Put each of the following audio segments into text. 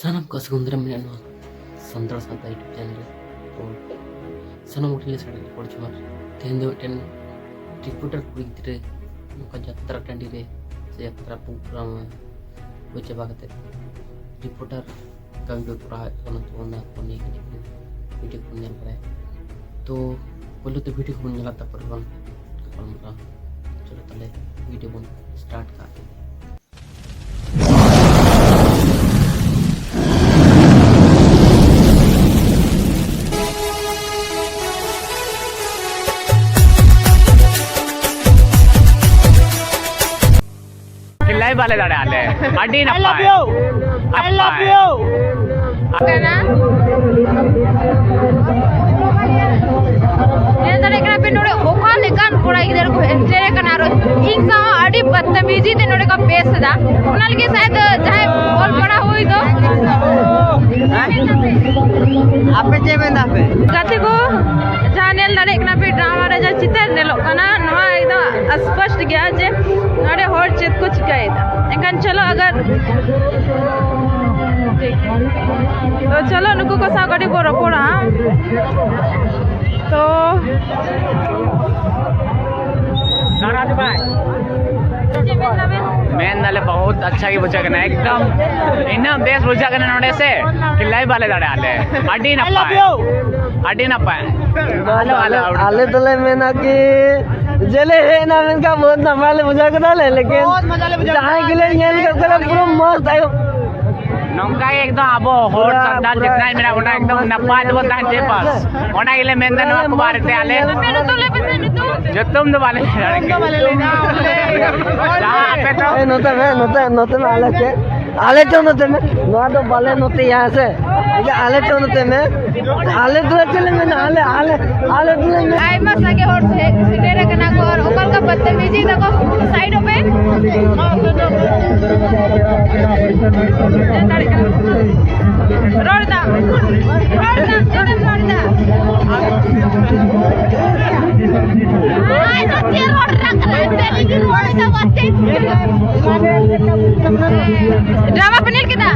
Sanam ko Sugundram Meno Sandra Santa YouTube channel to Sanam Hotel Saturday for Chumar Tendo ten Reporter Pugre Mukajatra Tandire Sayatra Pukram Vichabakate Reporter Kandu Pra Kanatona Pony Video Punya तो बोलो तो video को बनने लगा पर one कपड़ा चलो तले वीडियो बन स्टार्ट करते हैं लाइव वाले दाड़े आले अड्डी ना I love you. Karena ये तरह के पे नोड़े ओका लेकिन कोड़ा इधर को तेरे कनारो इंसान आड़ी बदतमीजी ते नोड़े का पेश था उन्हें के शायद चाहे बोल पड़ा हुई तो आप पे जे में ना पे कथी को जाने लड़े एक ना पे ड्रामा रे जो चित्र ने लोग ना नवा एकदम स्पष्ट गया जे नोड़े होड़ चित कुछ गए था लेकिन चलो अगर तो चलो नुकु को सागड़ी को रपोड़ा तो नाराज भाई मैं नाले बहुत अच्छा की बुझा करना एकदम इन्ना देश बुझा करना नोड़े से कि लाइव वाले दाड़े आले अड्डी ना पाए आले तले में ना कि जले है ना इनका बहुत नमाले बुझा कर ले लेकिन जहां के लिए ये इनका पूरा मस्त आयो नौका एकदम अबो होट संदाल जितना ही मेरा होना एकदम नपाज बोलता है जे पास होना के लिए मेंदन नवा कुबार ते आले मेरे तो ले पैसे नहीं तो जो तुम तो वाले ले जहां पे तो नोते में आले तो नोते में नवा तो बाले नोते यहाँ से आले तो नोते में आले तो चले में आले तो में आई मस लगे और सिटेरे कना को और ओकर का बदतमीजी देखो साइड पे रोड दा आई तो ये रोड रख रहे हैं रोड से वास्ते ड्रामा पनीर कितना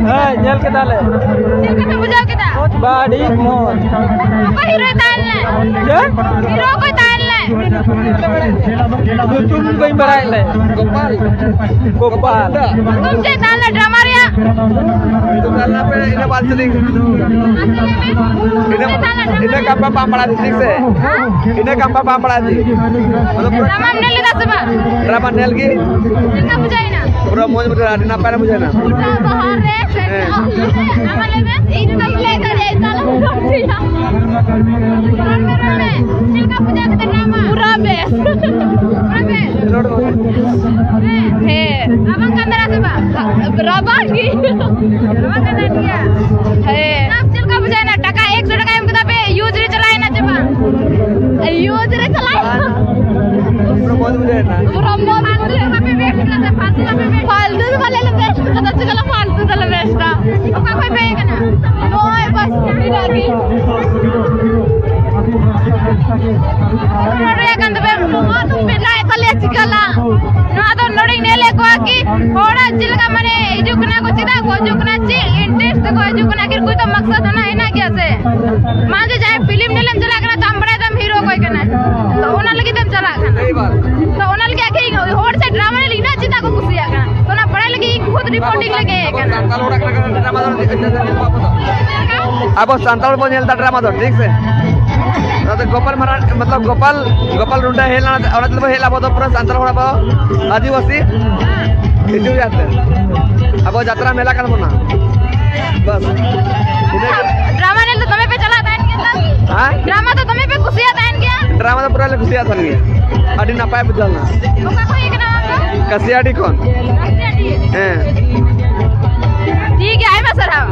हां जल के डाले चिल्का पे बुझाओ कितना बाड़ी मोर को हीरो ताल ले क्या हीरो को ताल ले तुम कोई बराई ले गोपाल तुम जे ताल ले ड्रामा रिया तो करना पे इने बात चली इने कंपा पापड़ा ठीक से इने कंपा पापड़ा दी मतलब ड्रामा ने लिदा सबा ड्रामा नेल की चिल्का बुझाई ना पूरा मोज बुझा ना पैर बुझा ना बाहर रे ड्रामा ले में इन तक ले करे ताला चिल्का बुझा के ड्रामा पूरा बे हे abang kamera coba berapa ki berapa kan dia हे नापचिल का बुझाए ना टका 100 टका हम किताबे यूज रे चलाए ना जबा यूज रे चलाए पूरा मोज बुझा ना पूरा मोज का पे वेट का से फालतू वाले ले बेस्ट कदा चला फालतू वाले बेस्ट ओका कोई पे ना ओए बस फिर आगे नोड़े कंदबे नो तुम बिलाए कले चिकला नो तो नोड़ी नेले को की थोड़ा चिलका माने इजुकना को चिदा को जुकना ची इंटरेस्ट को जुकना के कोई तो मकसद ना है ना क्या से मान जे जाए फिल्म नेले चला करना तम बड़ा तम हीरो कोई करना तो ओना लगी तम चला करना तो ओना लगे के होड़ से ड्रामा ने लीना चिदा को खुशिया करना तो ना बड़ा लगी खुद रिपोर्टिंग लगे करना अब संताल को नेलता ड्रामा तो ठीक से तो गोपाल महाराज मतलब गोपाल रुंडा हेला और मतलब हेला बहुत पूरा संताल होड़ा बा आदिवासी इतु जाते अब यात्रा मेला कर बना बस ड्रामा ने तो तुम्हें पे चला था इनके हां ड्रामा तो तुम्हें पे खुशिया था इनके ड्रामा तो पूरा ले खुशिया था गया अडी ना पाए बुझलना ओका कोई एक नाम का कसियाडी कौन हैं ठीक है आई बस रहा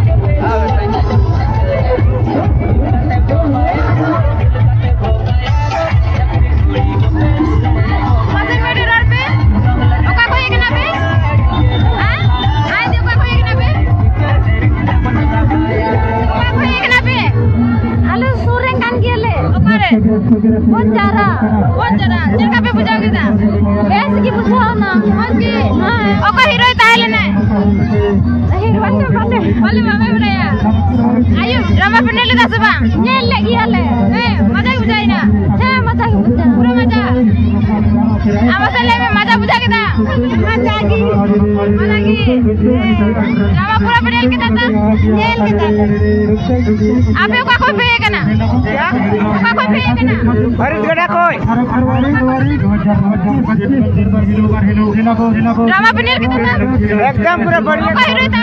कौन जरा चिल्का पे बुझाओ किदा बेस की बुझाओ ना मत की ओका हीरो ताले ने हीरो से बातें Boleh mama beraya. Ayo, drama penel dah sebang. Nyel lagi hale. Mata bujai na. Mata bujai. Pura mata. Apa salah me mata bujai kita. Mata lagi. Drama pura penel kita ta. Nyel kita. Apa kau kau pay kana? Ya. Kau kau pay kana? Haris gada koi. Drama penel kita ta. एकदम पूरा बढ़िया Kau hero ta.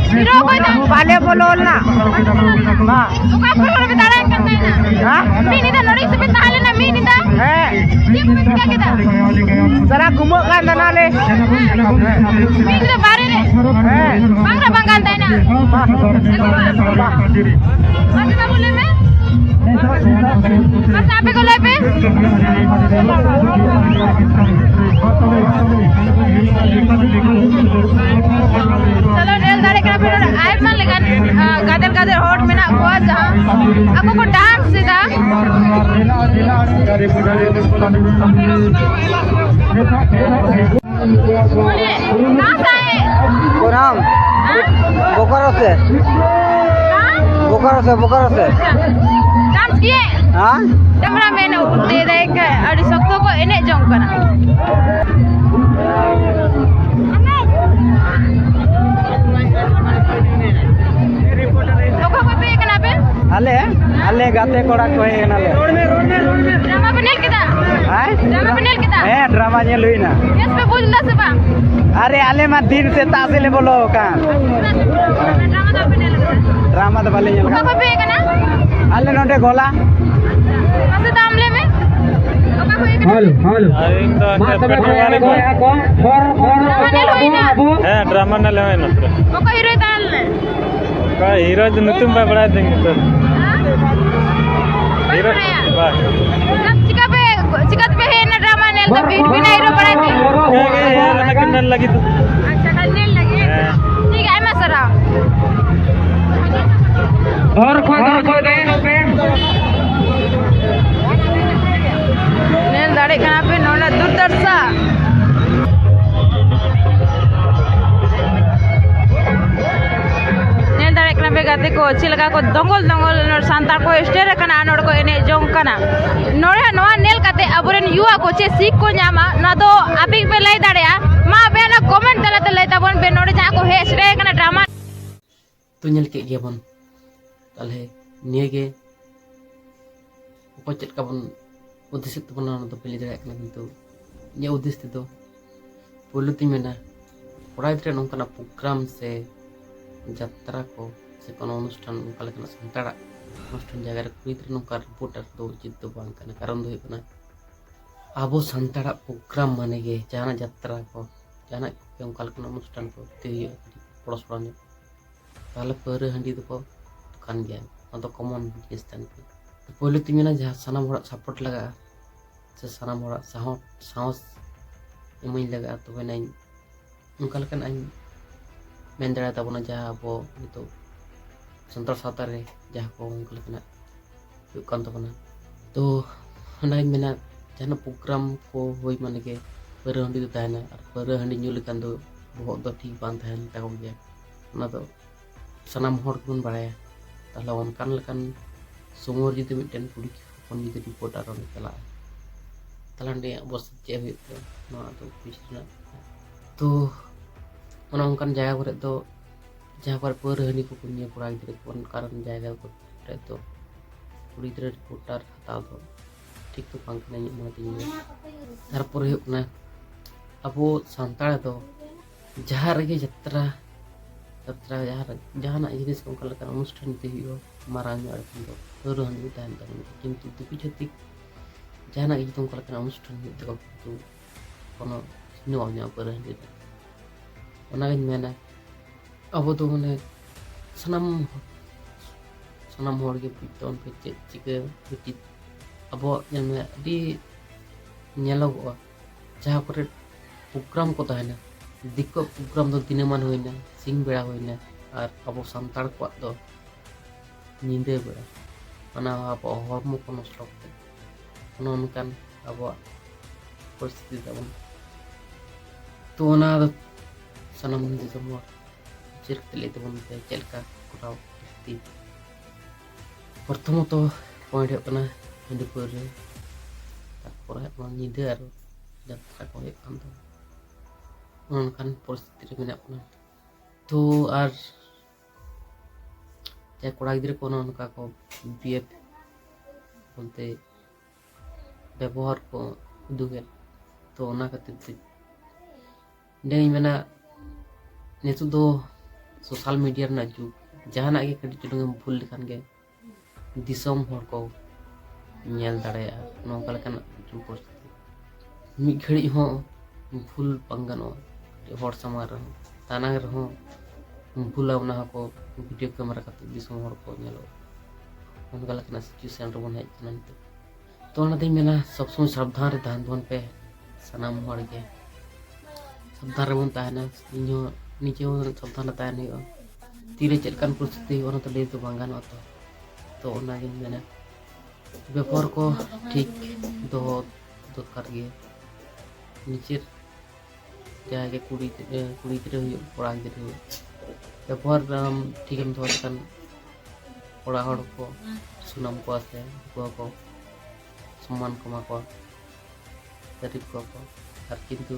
Hero kau ta. पाले बोलो ना हाँ Kau pura betaran करना है ना. हाँ Mini dah lori sebut tak ada nama mini dah. है Dia pun tidak kita. जरा घूमो का ना ले Mini dah baru ni. है Bangga banggaan tak nak. Masih tak boleh me? Mas apa kau lepe? Chalo rel dari kena pun air man lekan gader hot mena gua jah. Aku ko dance sida. Boleh. Kasa hai? কোরাম বোকারো সে বোকারো সে Dance kiye? হ্যাঁ Cameraman de dai ke adi sakto ko enek jong kana. Kau kau pe kana pe? আলে আলে গাতে কোড়া কই নালে Drama penel kita. হ্যাঁ Drama penel kita. হ্যাঁ ড্রামা নিয়ে লই না Yes pe bujla se bang. আরে আলে মা দিন সে তাসিলে বলো কা Drama dah penel kita. Drama তো ভালো Kau kau pe kana? আলে নটে গোলা Masih tamle me? Kau kau pe kana? Hello Drama nel hoina. Drama ನಲ್ಲಿ Kau kau hero tal ne? Hero ತುಂಬ ಬಡ Hero. Cikat pe hai na drama nel to bina hero padai thi. ಲಗಿತ್ತು Acha kal nel lagi. ठीक है मैं सरा. और कोई Nel dare kana pe nona durdarsa. Nel dare kana pe gate ko chilaka ko dongol nor santar ko stere kana nor ko ene jong kana. Nore noa nel kate aburen yuwa ko che sik ko nyama na do apik pe lai dare ma be na comment tala tala tabon be nore ja ko he stre kana drama. तो ñel के गया बन ताले निये के ᱚᱠᱚᱭ ᱪᱮᱫ ᱞᱮᱠᱟ ᱵᱚᱱ ᱩᱫᱫᱮᱥᱤᱛ ᱛᱟᱵᱚᱱᱟ ᱚᱱᱟ ᱫᱚ ᱯᱮ ᱞᱟᱹᱭ ᱫᱟᱲᱮᱭᱟᱜ ᱠᱟᱱᱟ ᱠᱤᱱᱛᱩ ᱤᱧᱟᱹᱜ ᱩᱫᱫᱮᱥ ᱛᱮᱫᱚ ᱯᱳᱭᱞᱳ ᱛᱤᱧ ᱢᱮᱱᱟ ᱠᱚᱲᱟ ᱜᱤᱫᱽᱨᱟᱹ ᱱᱚᱝᱠᱟᱱᱟᱜ ᱯᱨᱳᱜᱨᱟᱢ ᱥᱮ ᱡᱟᱛᱨᱟ ᱠᱚ ᱥᱮ ᱠᱳᱱᱳ ᱚᱱᱩᱥᱴᱷᱟᱱ ᱚᱱᱠᱟ ᱞᱮᱠᱟᱱᱟᱜ ᱥᱟᱱᱛᱟᱲᱟᱜ ᱚᱱᱩᱥᱴᱷᱟᱱ ᱡᱟᱭᱜᱟ ᱨᱮ ᱠᱩᱲᱤ ᱜᱤᱫᱽᱨᱟᱹ ᱱᱚᱝᱠᱟ ᱨᱤᱯᱳᱨᱴᱟᱨ ᱫᱚ ᱩᱪᱤᱛ ᱫᱚ ᱵᱟᱝ ᱠᱟᱱᱟ ᱠᱟᱨᱚᱱ ᱫᱚ ᱦᱩᱭᱩᱜ ᱠᱟᱱᱟ ᱟᱵᱚ ᱥᱟᱱᱛᱟᱲᱟᱜ ᱯᱨᱳᱜᱨᱟᱢ ᱢᱟᱱᱮ ᱜᱮ ᱡᱟᱦᱟᱱᱟᱜ ᱡᱟᱛᱨᱟ ᱠᱚ ᱡᱟᱦᱟᱱᱟᱜ ᱚᱱᱠᱟ ᱞᱮᱠᱟᱱᱟᱜ ᱚᱱᱩᱥᱴᱷᱟᱱ ᱠᱚ ᱦᱩᱭᱩᱜᱼᱟ ᱯᱚᱲᱚ ᱥᱚᱲᱚ ᱧᱚᱜ ताले पौरे हंडी तो कान गया तो कॉमन जिनिस तन पहले ती मेना जहाँ सानाम हड़ा सपोर्ट लगा से सानाम हड़ा साहस इमई लगा तो बना उनका लेकिन आई मेन दड़ा तबना जहाँ अब नितो संतर सावता रे जहाँ को उनका लेकिन कान तबना तो हना मेना जहाँ प्रोग्राम को होई माने के पौरे हंडी तो ताहना और पौरे हंडी ᱧᱩ लेकिन तो बहुत दो ठीक बांध ताहन ताको गया ना तो सानाम हर बन बाड़ाया ताहले उनकान लेकान समोर जुदी मिटन कुड़ी हपन जुदी रिपोर्टार होने चला ताहले अंडे बस चे हुयते ना तो पिछना तो ओना उनकान जायगा करे तो जहाँ पर पौरे हनी को कुनिया कोड़ा गिद्रे कोन कारण जायगा को तो कुड़ी गिद्रे रिपोर्टार हताव दो ठीक तो बांग कना ᱧ मते ᱧ तारपर हुयuk ना अबो सान्ताड़ दो जहाँ रगे जत्रा जहाँ जिनिस को अनुष्ठान मारांग पौरे हंडी तहन किंतु दिपी छातिक जहाँ जो अनुष्ठान किंतु कोनो पौरे हंडी मेना अब तो मैंने सानाम के बुझते पे चेक चिका उचित अब नेलोगोगा जहाँ को प्रोग्राम को तहना दिक्को प्रोग्राम दो दिनमान होइना सिंग बेड़ा होइना और अब सान्ताड़ को दो नींदे बेड़ा अना अब हरमो को नष्ट होते अब परिस्थिति तबन तो ओना ᱫᱚ ᱥᱟᱱᱟᱢ ᱫᱤᱥᱚᱢ ᱦᱚᱲ ᱪᱮᱫ ᱠᱟᱛᱮ ᱞᱟᱹᱭ ᱛᱟᱵᱚᱱ ᱯᱮ ᱪᱮᱫ ᱞᱮᱠᱟ ᱠᱚᱨᱟᱣ ᱞᱟᱹᱠᱛᱤ ᱯᱨᱚᱛᱷᱚᱢᱚᱛᱚ ᱯᱚᱭᱮᱱᱴ ᱦᱩᱭᱩᱜ ᱠᱟᱱᱟ ᱦᱟᱺᱰᱤ ᱯᱟᱹᱣᱨᱟᱹ ᱛᱟᱨᱯᱚᱨᱮ ᱧᱤᱫᱟᱹ ᱟᱨ ᱡᱟᱛᱨᱟ ᱠᱚ ᱦᱩᱭᱩᱜ ᱠᱟᱱ ᱛᱟᱵᱚᱱᱟ ᱚᱱᱠᱟᱱ ᱯᱚᱨᱤᱥᱛᱷᱤᱛᱤ ᱨᱮ ᱢᱮᱱᱟᱜ ᱵᱚᱱᱟ तो और चाहे कोड़ा गिद्रे को उनका को बीएफ बोलते व्यवहार को उदुगे तो ओना खातिर ते नहीं मेना नितु दो सोशल मीडिया ना जुग जहाना के कटी चुडुंग भूल लेखान गे दिसम हर को नेल दाड़ेया नोंका लेखान जुग परिस्थिति मी घड़ी हो भूल पंगनो हर समार ताना रहो भूला उना को वीडियो कैमरा का दिसम हर को नेलो उनका लेखान सिचुएशन रे बन हेज ना तो ओना दिन मेना सब समय सावधान रे तहन बन पे सनाम हर गे सावधान रे बन तहना इनो नीचे सावधान रे तहन हो तीरे चेलकान परिस्थिति ओना तो ले तो बांगान तो ओना गे मेना व्यवहार को ठीक दो दरकार गे नीचे जहाँ के कुड़ी गिरे हुई कोड़ा गिरे हुई व्यवहार ठीक हम थोड़ा सा कोड़ा हड़ को सुनाम को आसे को सम्मान को मा को तारीफ को और किंतु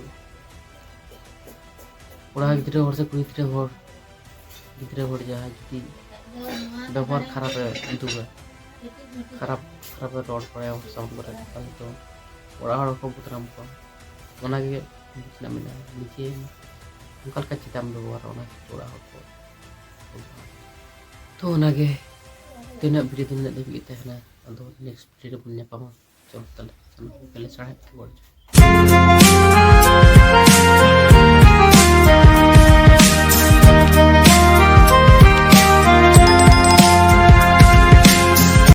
कोड़ा गिरे हड़ से कुड़ी गिरे हड़ जहाँ जुदी व्यवहार खराब है दुगा खराब रोड पड़े और साउंड करे तो कोड़ा हड़ को बुतराम को ओना के बिचना मेना नीचे उनका का चिताम व्यवहार ओना कोड़ा हड़ को तो ओना के तीना वीडियो दिन देबी तहना अदो नेक्स्ट वीडियो बन पामा चल तले सना के ले साढ़े 8 बजे